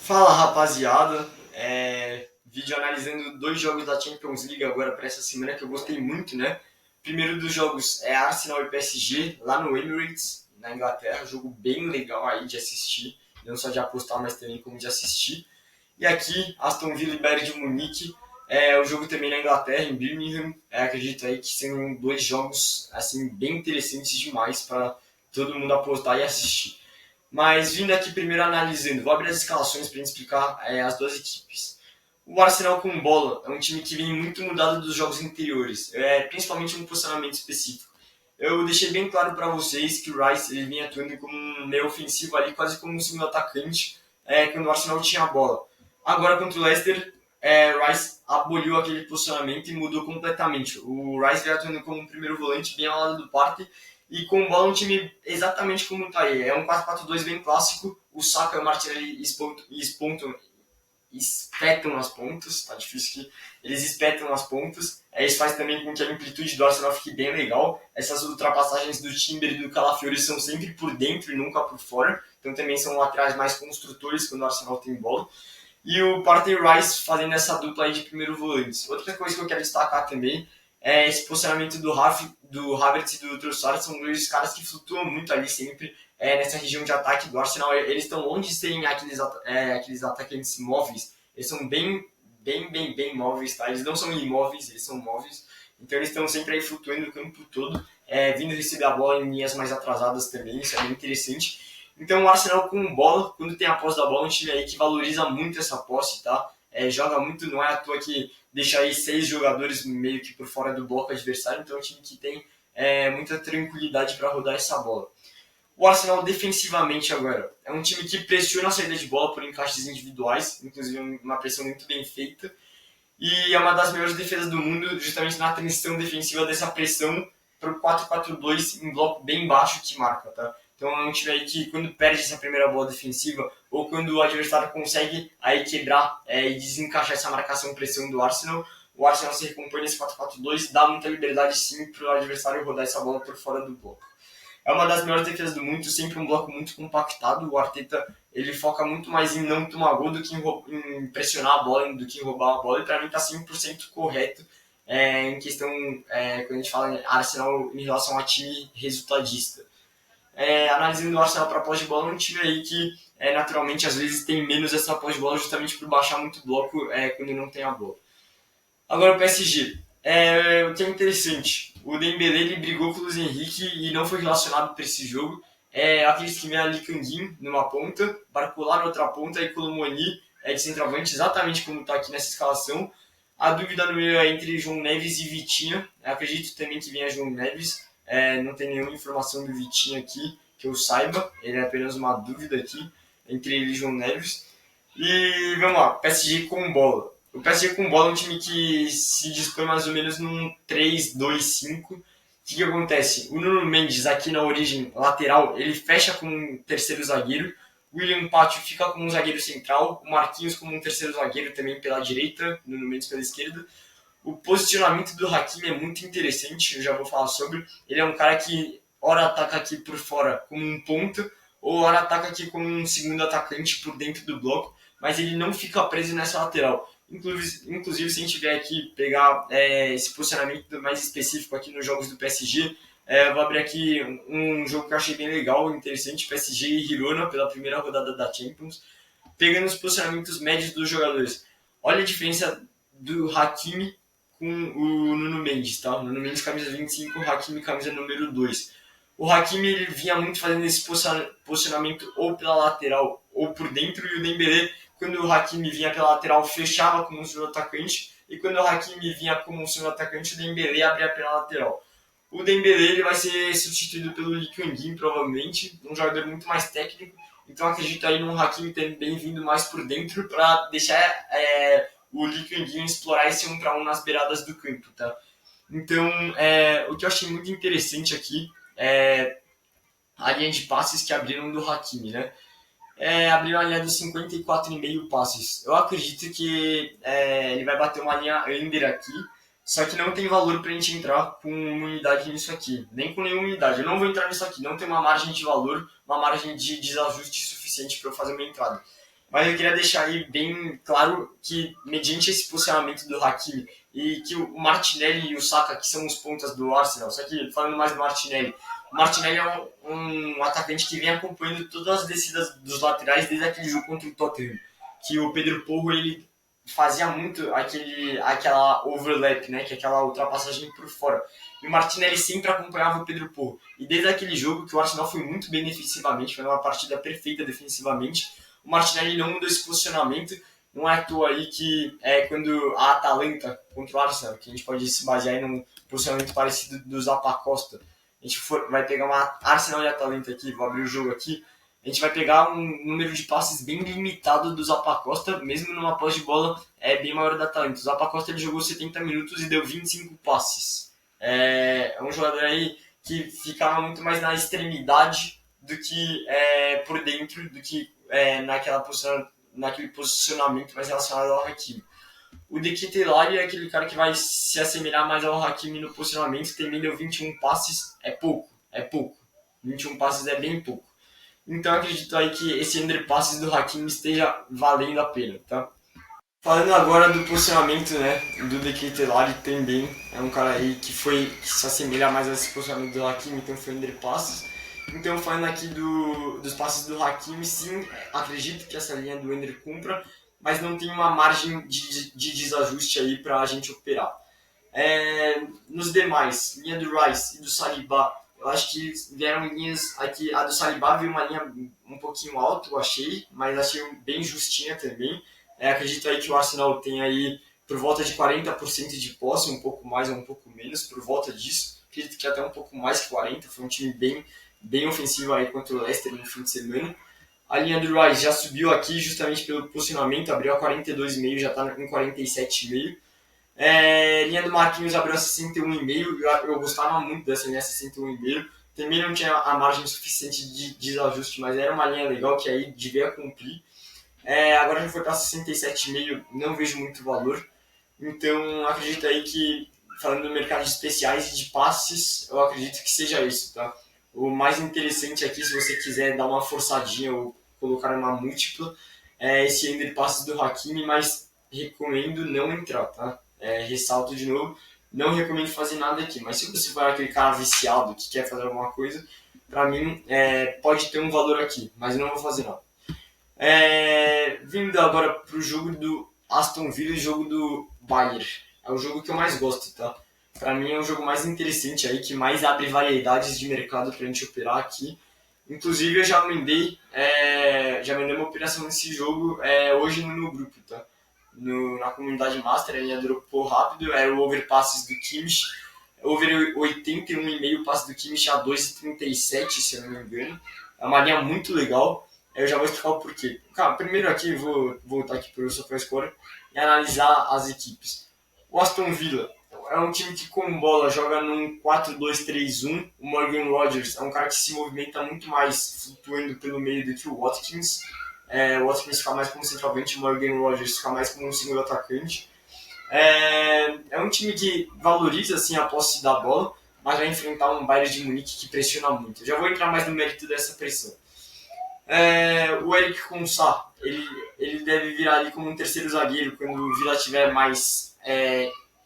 Fala rapaziada, vídeo analisando dois jogos da Champions League agora para essa semana que eu gostei muito, né? Primeiro dos jogos é Arsenal e PSG lá no Emirates, na Inglaterra, jogo bem legal aí de assistir, não só de apostar, mas também como de assistir. E aqui, Aston Villa e Bayern de Munique, o jogo também na Inglaterra, em Birmingham, acredito aí que são dois jogos assim bem interessantes demais para todo mundo apostar e assistir. Mas vindo aqui primeiro analisando, vou abrir as escalações para explicar as duas equipes. O Arsenal com bola é um time que vem muito mudado dos jogos anteriores, principalmente um posicionamento específico. Eu deixei bem claro para vocês que o Rice ele vinha atuando como um meio ofensivo ali, quase como um segundo atacante, quando o Arsenal tinha a bola. Agora contra o Leicester, Rice aboliu aquele posicionamento e mudou completamente. O Rice veio atuando como um primeiro volante, bem ao lado do Partey, e com bola um time exatamente como está aí. É um 4-4-2 bem clássico. O Saka e o Martinelli espetam as pontas, tá difícil que eles espetam as pontas. Isso faz também com que a amplitude do Arsenal fique bem legal. Essas ultrapassagens do Timber e do Calafiori são sempre por dentro e nunca por fora. Então também são laterais mais construtores quando o Arsenal tem bola. E o Partey e Rice fazendo essa dupla aí de primeiro volantes. Outra coisa que eu quero destacar também é esse posicionamento do Havertz e do Trossard. São dois caras que flutuam muito ali sempre nessa região de ataque do Arsenal. Eles estão longe de serem aqueles atacantes móveis. Eles são bem móveis, tá? Eles não são imóveis, eles são móveis. Então eles estão sempre aí flutuando o campo todo, vindo receber a bola em linhas mais atrasadas também. Isso é bem interessante. Então o Arsenal com bola, quando tem a posse da bola, é um time aí que valoriza muito essa posse, tá? Joga muito, não é à toa que deixa aí 6 jogadores meio que por fora do bloco adversário, então é um time que tem muita tranquilidade para rodar essa bola. O Arsenal defensivamente agora é um time que pressiona a saída de bola por encaixes individuais, inclusive uma pressão muito bem feita, e é uma das melhores defesas do mundo, justamente na transição defensiva dessa pressão para o 4-4-2 em bloco bem baixo que marca, tá? Então é um time aí que quando perde essa primeira bola defensiva ou quando o adversário consegue aí quebrar e desencaixar essa marcação-pressão do Arsenal, o Arsenal se recompõe nesse 4-4-2 e dá muita liberdade sim para o adversário rodar essa bola por fora do bloco. É uma das melhores defesas do mundo, sempre um bloco muito compactado. O Arteta ele foca muito mais em não tomar gol do que em pressionar a bola, do que em roubar a bola. E para mim está 100% correto em questão, quando a gente fala em Arsenal em relação a time resultadista. Analisando o Arsenal para pós de bola, é um time aí que naturalmente às vezes tem menos essa pós de bola justamente por baixar muito bloco quando não tem a bola. Agora o PSG. O que é interessante, o Dembélé ele brigou com o Luiz Henrique e não foi relacionado para esse jogo. Aqueles que vêm ali Canguinho numa ponta, Barcola na outra ponta e Colomoni de centroavante, exatamente como está aqui nessa escalação. A dúvida no meio é entre João Neves e Vitinha. Eu acredito também que venha João Neves. Não tem nenhuma informação do Vitinha aqui que eu saiba. Ele é apenas uma dúvida aqui entre ele e João Neves. E vamos lá, PSG com bola. O PSG com bola é um time que se dispõe mais ou menos num 3-2-5. O que acontece? O Nuno Mendes, aqui na origem lateral, ele fecha como um terceiro zagueiro. O William Pátio fica como um zagueiro central. O Marquinhos como um terceiro zagueiro também pela direita. O Nuno Mendes pela esquerda. O posicionamento do Hakimi é muito interessante, eu já vou falar sobre. Ele é um cara que ora ataca aqui por fora como um ponta, ou ora ataca aqui como um segundo atacante por dentro do bloco, mas ele não fica preso nessa lateral. Inclusive se a gente vier aqui pegar esse posicionamento mais específico aqui nos jogos do PSG, eu vou abrir aqui um jogo que eu achei bem legal, interessante, PSG e Girona pela primeira rodada da Champions, pegando os posicionamentos médios dos jogadores. Olha a diferença do Hakimi com o Nuno Mendes, tá? O Nuno Mendes camisa 25, o Hakimi camisa número 2. O Hakimi ele vinha muito fazendo esse posicionamento ou pela lateral ou por dentro, e o Dembélé, quando o Hakimi vinha pela lateral, fechava como um segundo atacante, e quando o Hakimi vinha como um segundo atacante, o Dembélé abria pela lateral. O Dembélé ele vai ser substituído pelo Lee Kang-in, provavelmente, um jogador muito mais técnico, então acredito aí num Hakimi também vindo mais por dentro para deixar o Lee Kang-in explorar esse 1 para 1 nas beiradas do campo, tá? Então, o que eu achei muito interessante aqui é a linha de passes que abriram do Hakimi, né? Abriu uma linha de 54,5 passes. Eu acredito que ele vai bater uma linha under aqui, só que não tem valor para a gente entrar com uma unidade nisso aqui, nem com nenhuma unidade. Eu não vou entrar nisso aqui, não tem uma margem de valor, uma margem de desajuste suficiente para eu fazer uma entrada. Mas eu queria deixar aí bem claro que, mediante esse posicionamento do Hakimi e que o Martinelli e o Saka, que são os pontas do Arsenal, só que falando mais do Martinelli, o Martinelli é um atacante que vem acompanhando todas as descidas dos laterais desde aquele jogo contra o Tottenham, que o Pedro Porro ele fazia muito aquela overlap, né, que é aquela ultrapassagem por fora. E o Martinelli sempre acompanhava o Pedro Porro. E desde aquele jogo que o Arsenal foi muito bem defensivamente, foi uma partida perfeita defensivamente, o Martinelli não mudou esse posicionamento. Não é à toa aí que quando a Atalanta contra o Arsenal, que a gente pode se basear em um posicionamento parecido do Zappacosta, a gente vai pegar uma Arsenal e Atalanta aqui, vou abrir o jogo aqui, a gente vai pegar um número de passes bem limitado do Zappacosta, mesmo numa posse de bola bem maior da Atalanta. O Zappacosta ele jogou 70 minutos e deu 25 passes. É um jogador aí que ficava muito mais na extremidade do que por dentro, do que naquele posicionamento mais relacionado ao Hakimi. O De Ketelaere é aquele cara que vai se assemelhar mais ao Hakimi no posicionamento, também deu 21 passes, é pouco. 21 passes é bem pouco. Então acredito aí que esse underpasses do Hakimi esteja valendo a pena, tá? Falando agora do posicionamento, né, do De Ketelaere também, é um cara aí que se assemelha mais a esse posicionamento do Hakimi, então foi underpasses. Então, falando aqui dos passes do Hakimi, sim, acredito que essa linha do Ender cumpra, mas não tem uma margem de desajuste aí para a gente operar. Nos demais, linha do Rice e do Saliba, eu acho que vieram linhas aqui. A do Saliba veio uma linha um pouquinho alta, eu achei, mas achei bem justinha também. Acredito aí que o Arsenal tem aí por volta de 40% de posse, um pouco mais ou um pouco menos, por volta disso. Acredito que até um pouco mais que 40%, foi um time bem ofensivo aí contra o Leicester no fim de semana. A linha do Rice já subiu aqui justamente pelo posicionamento, abriu a 42,5, já está em 47,5. Linha do Marquinhos abriu a 61,5, eu gostava muito dessa linha 61,5. Também não tinha a margem suficiente de desajuste, mas era uma linha legal que aí devia cumprir. Agora já foi para 67,5, não vejo muito valor. Então acredito aí que, falando do mercado de especiais e de passes, eu acredito que seja isso, tá? O mais interessante aqui, se você quiser dar uma forçadinha ou colocar uma múltipla, é esse under passes do Hakimi, mas recomendo não entrar, tá? Ressalto de novo, não recomendo fazer nada aqui, mas se você for aquele cara viciado que quer fazer alguma coisa, para mim pode ter um valor aqui, mas não vou fazer nada. Vindo agora pro jogo do Aston Villa e jogo do Bayern. É o jogo que eu mais gosto, tá? Para mim é o jogo mais interessante aí, que mais abre variedades de mercado pra gente operar aqui. Inclusive eu já mandei uma operação nesse jogo hoje no meu grupo, tá? Na comunidade Master, a linha dropou rápido, era o overpasses do Kimmich, over 81,5 passes do Kimmich a 2,37, se eu não me engano. É uma linha muito legal. Eu já vou explicar o porquê. Cara, primeiro aqui, vou voltar aqui para o SofaScore e analisar as equipes. O Aston Villa é um time que com bola joga num 4-2-3-1. O Morgan Rogers é um cara que se movimenta muito mais flutuando pelo meio do que o Watkins. O Watkins fica mais como centroavante, o Morgan Rogers fica mais como um segundo atacante. É um time que valoriza assim, a posse da bola, mas vai enfrentar um Bayern de Munique que pressiona muito. Eu já vou entrar mais no mérito dessa pressão. O Eric Consá, ele deve virar ali como um terceiro zagueiro quando o Villa tiver mais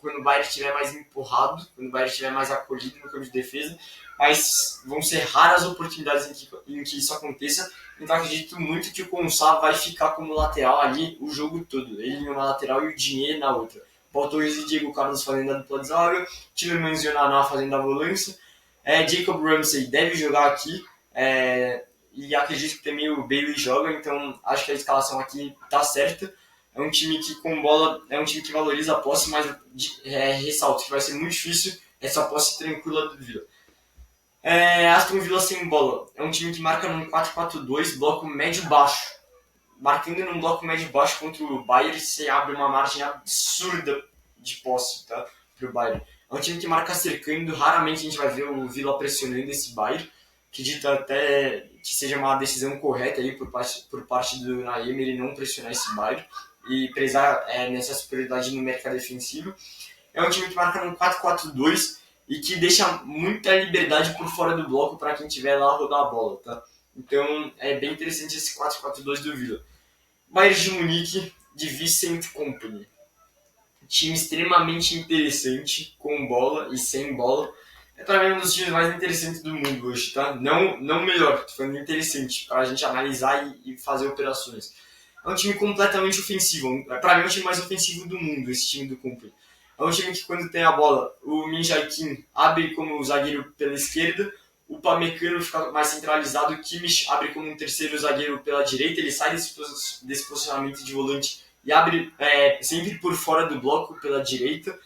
quando o Bayern estiver mais empurrado, quando o Bayern estiver mais acolhido no campo de defesa, mas vão ser raras oportunidades em que isso aconteça, então acredito muito que o Consá vai ficar como lateral ali o jogo todo, ele numa lateral e o Digne na outra. Paul Torres e Diego Carlos fazendo a dupla de zaga, Tielemans e o Naná fazendo a volância, Jacob Ramsey deve jogar aqui, e acredito que também o Bailey joga, então acho que a escalação aqui tá certa. É um time que com bola, é um time que valoriza a posse, mas ressalto que vai ser muito difícil essa posse tranquila do Villa. Aston Villa sem bola, é um time que marca num 4-4-2, bloco médio-baixo. Marcando num bloco médio-baixo contra o Bayern, você abre uma margem absurda de posse, tá? Pro Bayern. É um time que marca cercando, raramente a gente vai ver o Villa pressionando esse Bayern. Acredito até que seja uma decisão correta aí por parte do Naim, ele não pressionar esse Bayern e prezar nessa superioridade numérica defensiva. É um time que marca no 4-4-2 e que deixa muita liberdade por fora do bloco para quem estiver lá rodar a bola, tá? Então é bem interessante esse 4-4-2 do Villa. Bayern de Munique de Vincent Kompany. Time extremamente interessante, com bola e sem bola. É para mim um dos times mais interessantes do mundo hoje, tá? Não melhor, tô falando interessante, para a gente analisar e fazer operações. É um time completamente ofensivo, para mim é o time mais ofensivo do mundo, esse time do Kompany. É um time que quando tem a bola, o Min Jae-kim abre como zagueiro pela esquerda, o Pamecano fica mais centralizado, o Kimmich abre como um terceiro zagueiro pela direita, ele sai desse posicionamento de volante e abre sempre por fora do bloco pela direita,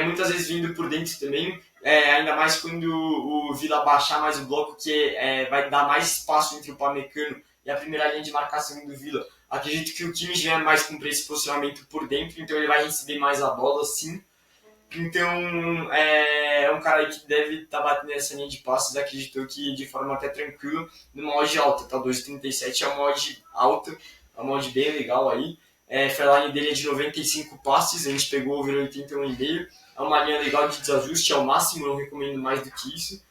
muitas vezes vindo por dentro também, ainda mais quando o Vila baixar mais o bloco, que vai dar mais espaço entre o Pamecano e a primeira linha de marcação do Vila. Acredito que o Kimmich venha mais cumprir esse posicionamento por dentro, então ele vai receber mais a bola, sim. Então, é um cara aí que deve estar batendo essa linha de passes, acreditou que de forma até tranquila, numa odd alta, tá? 2,37 é uma odd alta, é uma odd bem legal aí. Fairline dele é de 95 passes, a gente pegou over 81,5, é uma linha legal de desajuste, é o máximo, não recomendo mais do que isso.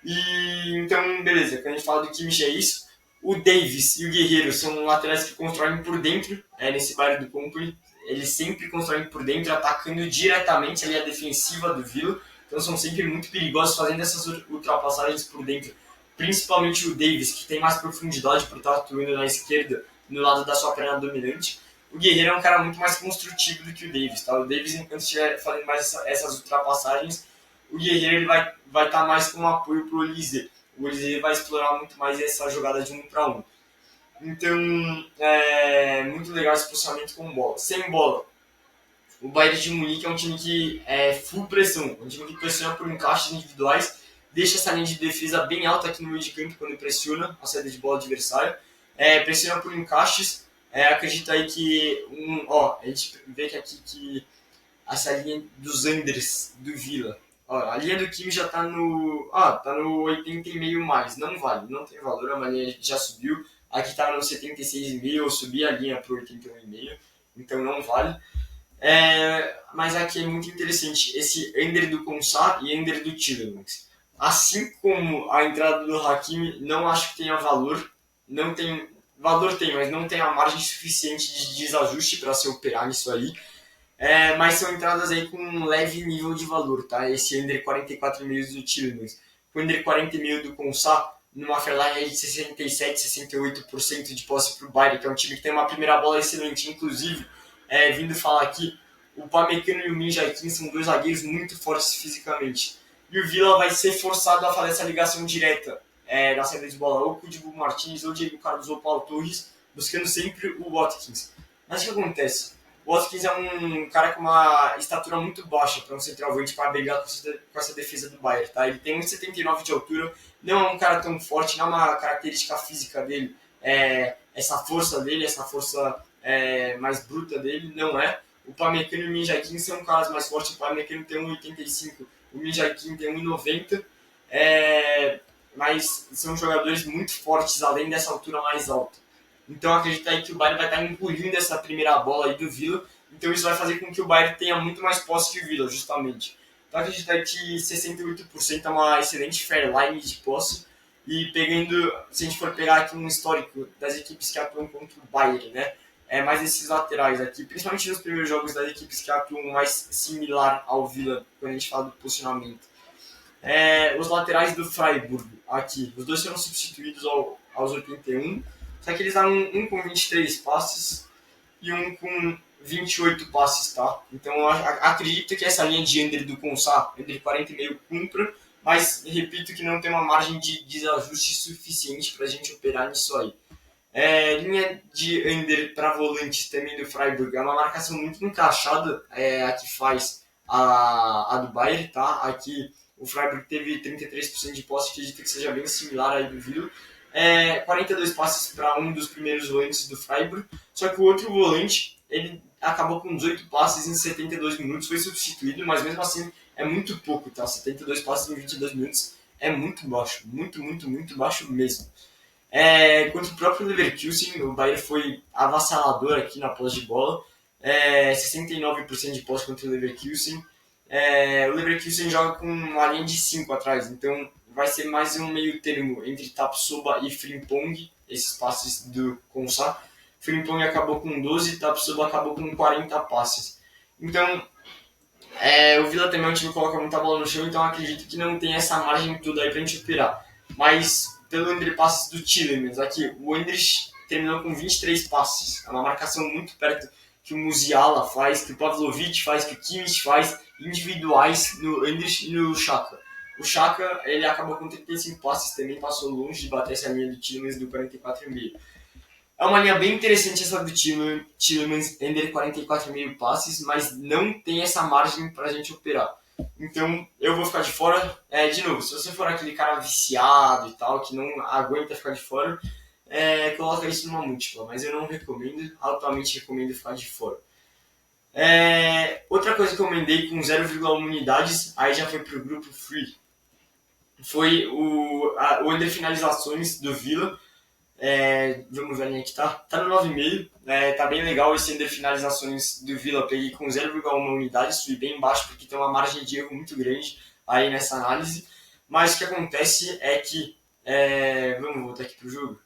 E então, beleza, quando a gente fala do Kimmich é isso. O Davis e o Guerreiro são laterais que constroem por dentro, nesse bairro do Company. Eles sempre constroem por dentro, atacando diretamente ali a defensiva do Vila. Então são sempre muito perigosos fazendo essas ultrapassagens por dentro. Principalmente o Davis, que tem mais profundidade por estar atuando na esquerda, no lado da sua perna dominante. O Guerreiro é um cara muito mais construtivo do que o Davis. Tá? O Davis, enquanto estiver fazendo mais essas ultrapassagens, o Guerreiro ele vai estar mais como apoio para o Olise. O Olise vai explorar muito mais essa jogada de 1 para 1. Então, muito legal esse posicionamento com bola. Sem bola, o Bayern de Munique é um time que é full pressão, um time que pressiona por encaixes individuais, deixa essa linha de defesa bem alta aqui no meio de campo quando pressiona a saída de bola adversária, pressiona por encaixes, acredita aí que, a gente vê que aqui que essa linha dos unders do Vila, a linha do Kim já tá no 80,5 mais, não vale, não tem valor, a linha já subiu, aqui tá no 76,5, eu subi a linha pro 81,5, então não vale. Mas aqui é muito interessante esse under do Konsá e under do Tillemans. Assim como a entrada do Hakimi, não acho que tenha valor, não tem valor tem, mas não tem a margem suficiente de desajuste para se operar nisso aí. Mas são entradas aí com um leve nível de valor, tá? Esse under 44,5 do Tillemans, o under 40,5 do Konsá, numa fairline de 67, 68% de posse para o Bayern, que é um time que tem uma primeira bola excelente, inclusive, vindo falar aqui, o Pamecano e o Min Jae-kim são dois zagueiros muito fortes fisicamente. E o Vila vai ser forçado a fazer essa ligação direta na saída de bola, ou com o Dibu Martins, ou o Diego Carlos, ou o Paulo Torres, buscando sempre o Watkins. Mas o que acontece? O Watkins é um cara com uma estatura muito baixa para um centroavante para brigar com essa defesa do Bayern, tá? Ele tem 1,79 de altura, não é um cara tão forte, não é uma característica física dele, essa força dele, essa força mais bruta dele, não é. O Pamecano e o Min Jae-kim são caras mais fortes, o Pamecano tem 1,85, o Min Jae-kim tem 1,90, mas são jogadores muito fortes, além dessa altura mais alta. Então acredito aí que o Bayern vai estar engolindo essa primeira bola aí do Vila, então isso vai fazer com que o Bayern tenha muito mais posse que o Vila, justamente. Então acredito aí que 68% é uma excelente fairline de posse, e pegando, se a gente for pegar aqui um histórico das equipes que atuam contra o Bayern, né, mais esses laterais aqui, principalmente nos primeiros jogos das equipes que atuam mais similar ao Vila, quando a gente fala do posicionamento. Os laterais do Freiburg aqui, os dois foram substituídos aos 81, só que eles dão um com 23 passes e um com 28 passes, tá? Então eu acredito que essa linha de under do Konsá, under 40,5 cumpra, mas repito que não tem uma margem de desajuste suficiente para a gente operar nisso aí. Linha de under para volantes também do Freiburg, é uma marcação muito encaixada, a que faz a do Bayern, tá? Aqui o Freiburg teve 33% de posse, acredito que seja bem similar aí do Vila. 42 passes para um dos primeiros volantes do Freiburg, só que o outro volante, ele acabou com 18 passes em 72 minutos, foi substituído, mas mesmo assim é muito pouco, tá? 72 passes em 22 minutos é muito baixo, muito, muito, muito baixo mesmo. Contra o próprio Leverkusen, o Bayern foi avassalador aqui na posse de bola, 69% de posse contra o Leverkusen. O Leverkusen joga com uma linha de 5 atrás, então vai ser mais um meio termo entre Tapsoba e Frimpong, esses passes do Konsá. Frimpong acabou com 12, Tapsoba acabou com 40 passes. Então, o Villa também é um time que coloca muita bola no chão, então acredito que não tem essa margem toda aí pra gente operar. Mas, pelo entre passes do Tielemans, aqui, o Endrich terminou com 23 passes. É uma marcação muito perto que o Musiala faz, que o Pavlovic faz, que o Kimmich faz, individuais no Endrich e no Xhaka. O Xhaka, ele acabou com 35 passes, também passou longe de bater essa linha do Tielemans do 44,5. É uma linha bem interessante essa do Tielemans, Ender 44,5 passes, mas não tem essa margem pra gente operar. Então, eu vou ficar de fora. De novo, se você for aquele cara viciado e tal, que não aguenta ficar de fora, coloca isso numa múltipla, mas eu não recomendo, altamente recomendo ficar de fora. Outra coisa que eu mandei com 0,1 unidades, aí já foi pro grupo free, foi o under finalizações do Villa. Vamos ver a linha que tá no 9,5. Tá bem legal esse under finalizações do Villa. Peguei com 0,1 unidade, subi bem baixo porque tem uma margem de erro muito grande aí nessa análise. Mas o que acontece é que vamos voltar aqui pro jogo.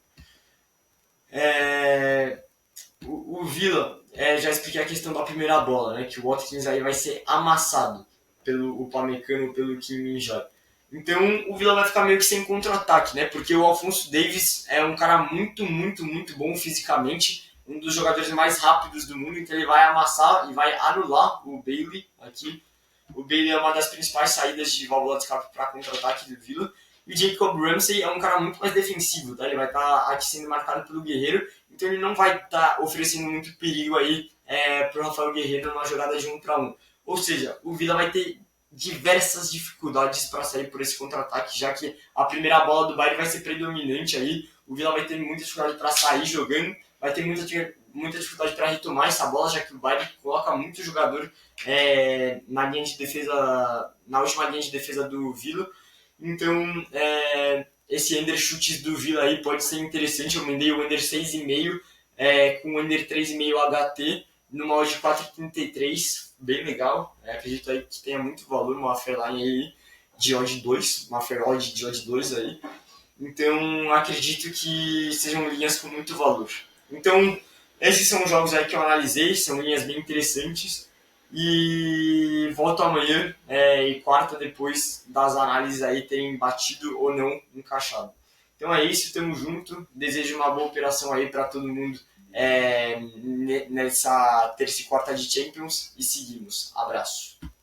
O Villa, já expliquei a questão da primeira bola, né? Que o Watkins aí vai ser amassado pelo Upamecano, pelo Kim Min-jae. Então o Villa vai ficar meio que sem contra-ataque, né? Porque o Alphonso Davies é um cara muito, muito, muito bom fisicamente, um dos jogadores mais rápidos do mundo, então ele vai amassar e vai anular o Bailey aqui. O Bailey é uma das principais saídas de válvula de escape para contra-ataque do Villa. E o Jacob Ramsey é um cara muito mais defensivo, tá? Ele vai estar aqui sendo marcado pelo Guerreiro, então ele não vai estar oferecendo muito perigo aí para o Rafael Guerreiro numa jogada de 1 para 1. Ou seja, o Villa vai ter diversas dificuldades para sair por esse contra-ataque, já que a primeira bola do Bayern vai ser predominante aí. O Villa vai ter muita dificuldade para sair jogando, vai ter muita dificuldade para retomar essa bola, já que o Bayern coloca muito jogador na linha de defesa, na última linha de defesa do Villa. Então, esse Ender chutes do Villa aí pode ser interessante. Eu mandei o Ender 6,5 com o Ender 3,5 HT numa odd de 4,33, bem legal. Acredito aí que tenha muito valor, uma Fairline aí de odd 2, uma Fair odd de odd 2 aí. Então, acredito que sejam linhas com muito valor. Então, esses são os jogos aí que eu analisei, são linhas bem interessantes. E volto amanhã e quarta depois das análises aí terem batido ou não encaixado. Então é isso, tamo junto. Desejo uma boa operação aí para todo mundo nessa terça e quarta de Champions e seguimos. Abraço.